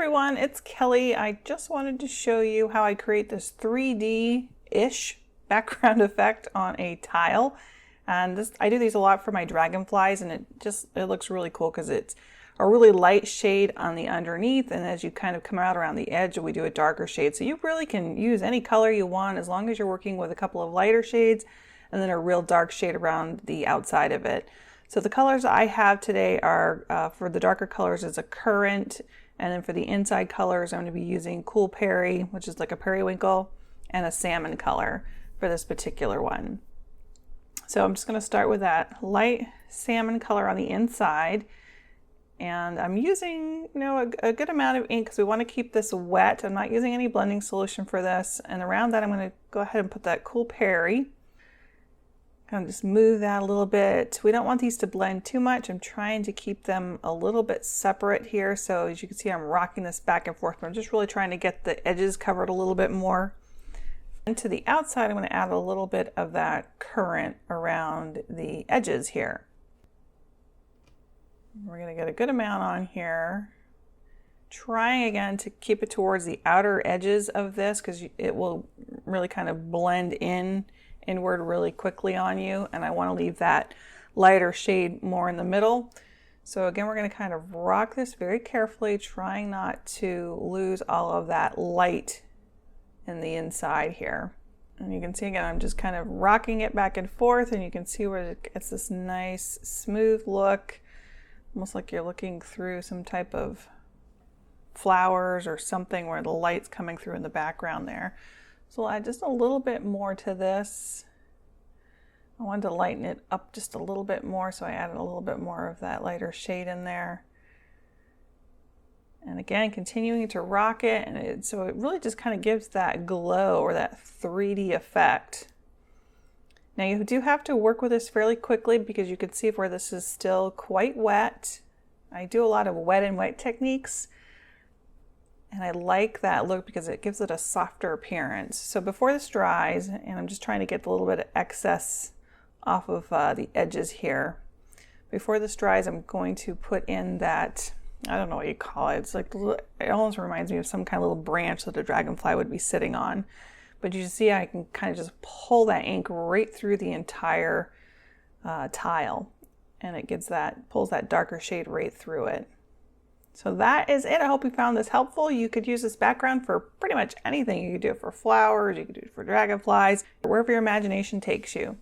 everyone, it's Kelly. I just wanted to show you how I create this 3D-ish background effect on a tile. And I do these a lot for my dragonflies, and it looks really cool because it's a really light shade on the underneath, and as you kind of come out around the edge, we do a darker shade. So you really can use any color you want as long as you're working with a couple of lighter shades and then a real dark shade around the outside of it. So the colors I have today are, for the darker colors, is a currant, and then for the inside colors, I'm going to be using Cool Perry, which is like a periwinkle, and a salmon color for this particular one. So I'm just going to start with that light salmon color on the inside, and I'm using, a good amount of ink because we want to keep this wet. I'm not using any blending solution for this, and around that I'm going to go ahead and put that Cool Perry. Kind of just move that a little bit. We don't want these to blend too much. I'm trying to keep them a little bit separate here. So as you can see, I'm rocking this back and forth, but I'm just really trying to get the edges covered a little bit more. And to the outside, I'm going to add a little bit of that currant around the edges here. We're going to get a good amount on here. Trying again to keep it towards the outer edges of this because it will really kind of blend inward really quickly on you, and I want to leave that lighter shade more in the middle. So again, we're going to kind of rock this very carefully, trying not to lose all of that light in the inside here. And you can see again, I'm just kind of rocking it back and forth, and you can see where it gets this nice smooth look, almost like you're looking through some type of flowers or something where the light's coming through in the background there. So I'll add just a little bit more to this. I wanted to lighten it up just a little bit more, so I added a little bit more of that lighter shade in there. And again, continuing to rock it, and so it really just kind of gives that glow or that 3D effect. Now you do have to work with this fairly quickly because you can see where this is still quite wet. I do a lot of wet and wet techniques, and I like that look because it gives it a softer appearance. So before this dries, and I'm just trying to get a little bit of excess off of the edges here. Before this dries, I'm going to put in that, I don't know what you call it. It's like, it almost reminds me of some kind of little branch that a dragonfly would be sitting on. But you see, I can kind of just pull that ink right through the entire tile, and it pulls that darker shade right through it. So that is it. I hope you found this helpful. You could use this background for pretty much anything. You could do it for flowers, you could do it for dragonflies, wherever your imagination takes you.